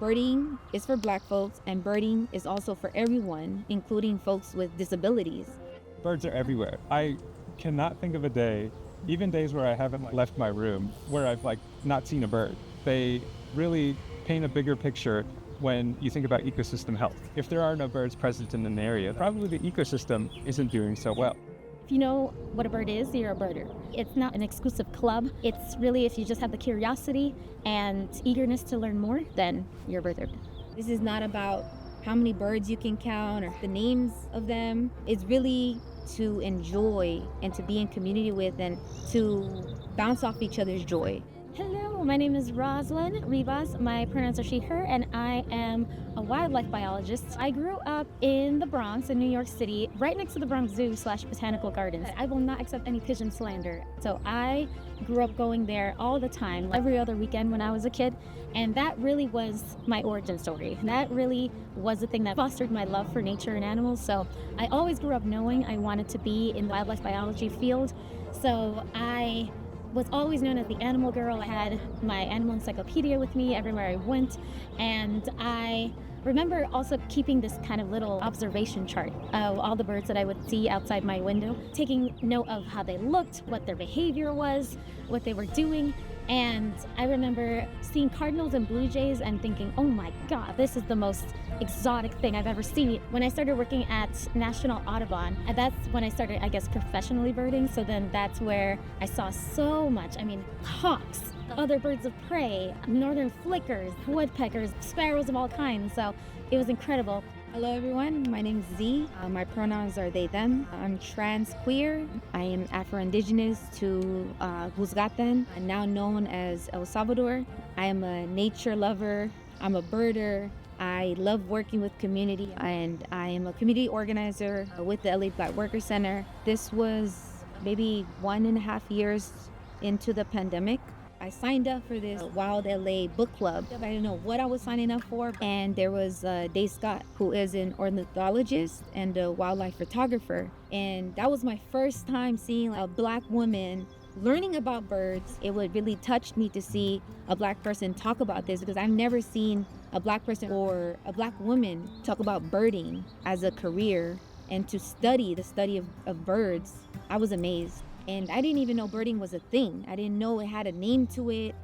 Birding is for Black folks, and birding is also for everyone, including folks with disabilities. Birds are everywhere. I cannot think of a day, even days where I haven't left my room, where I've not seen a bird. They really paint a bigger picture when you think about ecosystem health. If there are no birds present in an area, probably the ecosystem isn't doing so well. If you know what a bird is, you're a birder. It's not an exclusive club. It's really, if you just have the curiosity and eagerness to learn more, then you're a birder. This is not about how many birds you can count or the names of them. It's really to enjoy and to be in community with and to bounce off each other's joy. Hello, my name is Roslyn Rivas. My pronouns are she, her, and I am a wildlife biologist. I grew up in the Bronx in New York City, right next to the Bronx Zoo/Botanical Gardens. I will not accept any pigeon slander. So I grew up going there all the time, every other weekend when I was a kid. And that really was my origin story. That really was the thing that fostered my love for nature and animals. So I always grew up knowing I wanted to be in the wildlife biology field. So I was always known as the animal girl. I had my animal encyclopedia with me everywhere I went, and I remember also keeping this kind of little observation chart of all the birds that I would see outside my window, taking note of how they looked, what their behavior was, what they were doing. And I remember seeing cardinals and blue jays and thinking, oh my God, this is the most exotic thing I've ever seen. When I started working at National Audubon, that's when I started, I guess, professionally birding. So then that's where I saw so much. I mean, hawks, other birds of prey, northern flickers, woodpeckers, sparrows of all kinds. So it was incredible. Hello everyone, my name is Zee. My pronouns are they, them. I'm trans queer. I am Afro-Indigenous to Guzgatan, now known as El Salvador. I am a nature lover. I'm a birder. I love working with community, and I am a community organizer with the LA Black Workers Center. This was maybe 1.5 years into the pandemic. I signed up for this Wild LA book club. I didn't know what I was signing up for. And there was Dave Scott, who is an ornithologist and a wildlife photographer. And that was my first time seeing a Black woman learning about birds. It would really touch me to see a Black person talk about this, because I've never seen a Black person or a Black woman talk about birding as a career and to study the study of birds. I was amazed. And I didn't even know birding was a thing. I didn't know it had a name to it.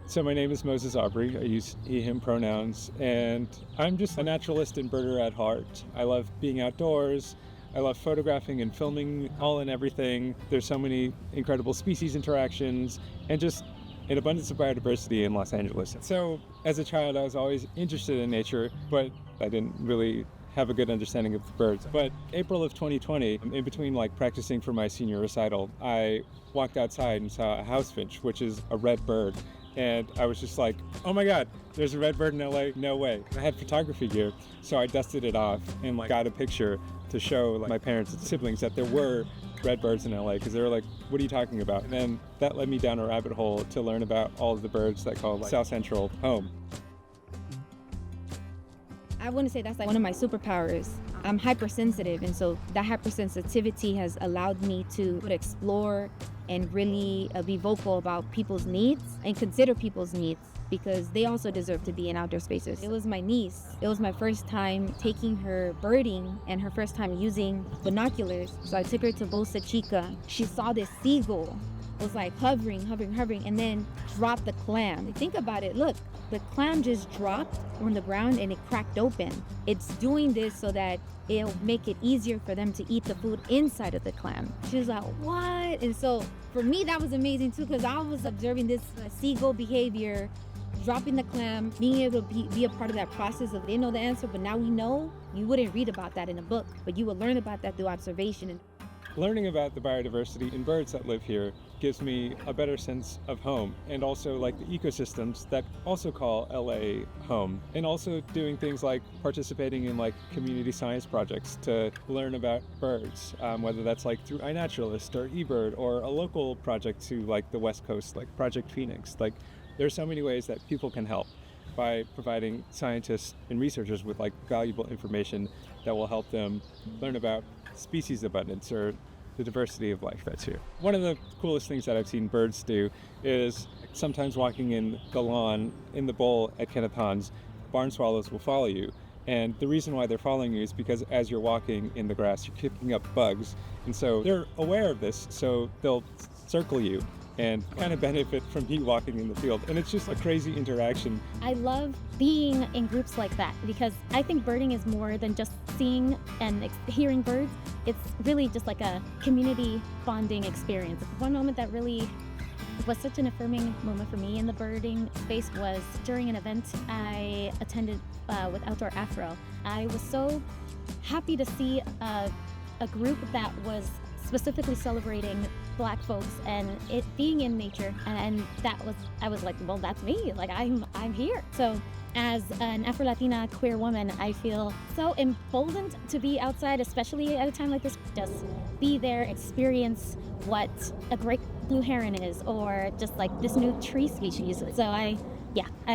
So my name is Moses Aubrey. I use he, him pronouns, and I'm just a naturalist and birder at heart. I love being outdoors. I love photographing and filming all and everything. There's so many incredible species interactions and just an abundance of biodiversity in Los Angeles. So as a child, I was always interested in nature, but I didn't really have a good understanding of the birds. But April of 2020, in between practicing for my senior recital, I walked outside and saw a house finch, which is a red bird. And I was just like, oh my God, there's a red bird in LA, no way. I had photography gear, so I dusted it off and got a picture to show my parents and siblings that there were red birds in LA, because they were like, what are you talking about? And then that led me down a rabbit hole to learn about all of the birds that call South Central home. I want to say that's one of my superpowers. I'm hypersensitive, and so that hypersensitivity has allowed me to explore and really be vocal about people's needs and consider people's needs, because they also deserve to be in outdoor spaces. It was my niece. It was my first time taking her birding and her first time using binoculars. So I took her to Bolsa Chica. She saw this seagull. It was hovering, and then dropped the clam. Think about it. Look, the clam just dropped on the ground and it cracked open. It's doing this so that it'll make it easier for them to eat the food inside of the clam. She was like, what? And so for me, that was amazing too, because I was observing this seagull behavior, dropping the clam, being able to be a part of that process of they know the answer, but now we know. You wouldn't read about that in a book, but you would learn about that through observation. Learning about the biodiversity in birds that live here gives me a better sense of home, and also the ecosystems that also call LA home, and also doing things like participating in community science projects to learn about birds, whether that's through iNaturalist or eBird, or a local project to the West Coast, Project Phoenix. There's so many ways that people can help by providing scientists and researchers with valuable information that will help them learn about species abundance or the diversity of life that's here. One of the coolest things that I've seen birds do is sometimes walking in the lawn in the bowl at Kenneth Hans, barn swallows will follow you. And the reason why they're following you is because as you're walking in the grass, you're picking up bugs. And so they're aware of this, so they'll circle you and kind of benefit from you walking in the field. And it's just a crazy interaction. I love being in groups like that because I think birding is more than just seeing and hearing birds. It's really just like a community bonding experience. One moment that really was such an affirming moment for me in the birding space was during an event I attended with Outdoor Afro. I was so happy to see a group that was specifically celebrating Black folks and it being in nature, and I was like, well, that's me. Like I'm here. So as an Afro-Latina queer woman, I feel so emboldened to be outside, especially at a time like this. Just be there, experience what a great blue heron is, or just like this new tree species. So I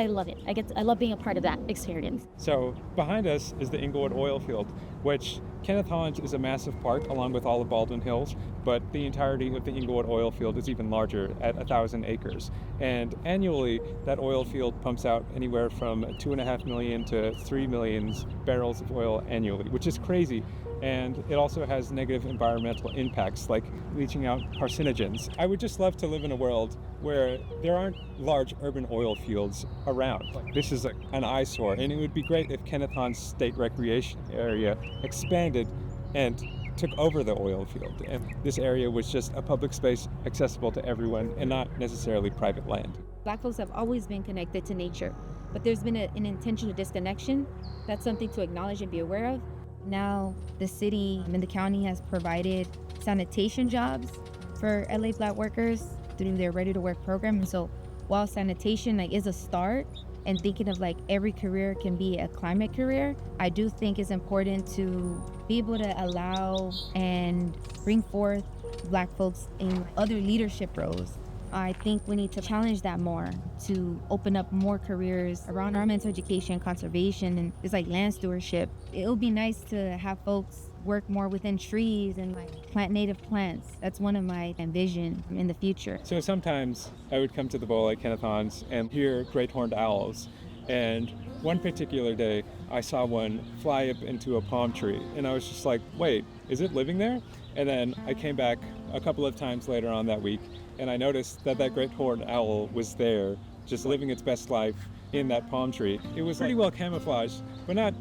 love it. I love being a part of that experience. So behind us is the Inglewood oil field, which Kenneth Hans is a massive park along with all of Baldwin Hills, but the entirety of the Inglewood oil field is even larger at 1,000 acres. And annually, that oil field pumps out anywhere from 2.5 million to 3 million barrels of oil annually, which is crazy. And it also has negative environmental impacts like leaching out carcinogens. I would just love to live in a world where there aren't large urban oil fields around. This is an eyesore, and it would be great if Kenneth Hans State Recreation Area expanded and took over the oil field. And this area was just a public space accessible to everyone and not necessarily private land. Black folks have always been connected to nature, but there's been an intentional disconnection. That's something to acknowledge and be aware of. Now, the city and the county has provided sanitation jobs for LA Black workers through their Ready to Work program. And so while sanitation is a start and thinking of every career can be a climate career, I do think it's important to be able to allow and bring forth Black folks in other leadership roles. I think we need to challenge that more to open up more careers around environmental education, conservation, and it's land stewardship. It would be nice to have folks work more within trees and plant native plants. That's one of my envision in the future. So sometimes I would come to the bowl at Kenneth Hans and hear great horned owls. And one particular day, I saw one fly up into a palm tree. And I was just like, wait, is it living there? And then I came back a couple of times later on that week, and I noticed that great horned owl was there, just living its best life in that palm tree. It was pretty well camouflaged, but not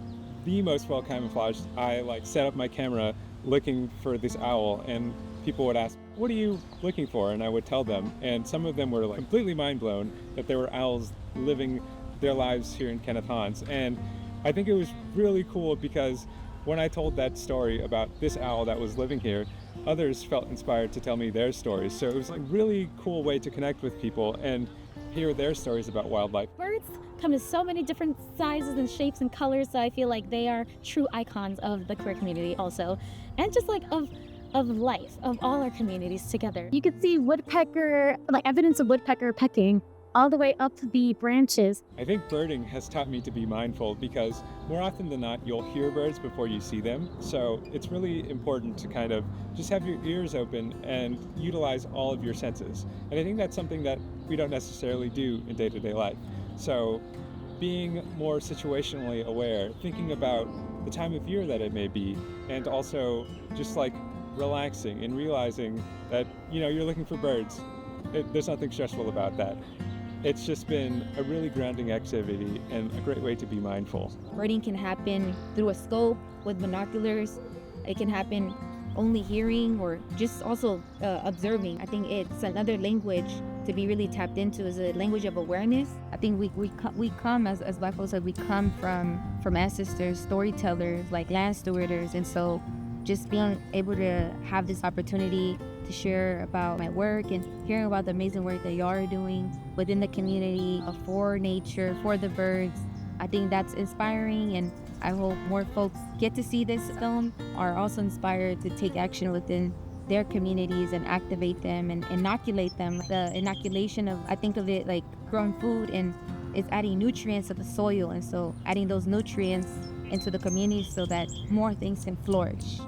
the most well camouflaged. I set up my camera looking for this owl, and people would ask, what are you looking for? And I would tell them, and some of them were completely mind blown that there were owls living their lives here in Kenneth Hans. And I think it was really cool because when I told that story about this owl that was living here, others felt inspired to tell me their stories. So it was a really cool way to connect with people and hear their stories about wildlife. Birds come in so many different sizes and shapes and colors, so I feel like they are true icons of the queer community also, and just of life, of all our communities together. You can see woodpecker, evidence of woodpecker pecking all the way up the branches. I think birding has taught me to be mindful because more often than not, you'll hear birds before you see them. So it's really important to kind of just have your ears open and utilize all of your senses. And I think that's something that we don't necessarily do in day-to-day life. So being more situationally aware, thinking about the time of year that it may be, and also just relaxing and realizing that, you're looking for birds. There's nothing stressful about that. It's just been a really grounding activity and a great way to be mindful. Birding can happen through a scope with binoculars. It can happen only hearing or just also observing. I think it's another language to be really tapped into, is a language of awareness. I think we come as Black folks, we come from ancestors, storytellers, land stewarders, and so just being able to have this opportunity to share about my work and hearing about the amazing work that y'all are doing within the community for nature, for the birds. I think that's inspiring, and I hope more folks get to see this film, are also inspired to take action within their communities and activate them and inoculate them. The inoculation I think of it like growing food, and it's adding nutrients to the soil, and so adding those nutrients into the community so that more things can flourish.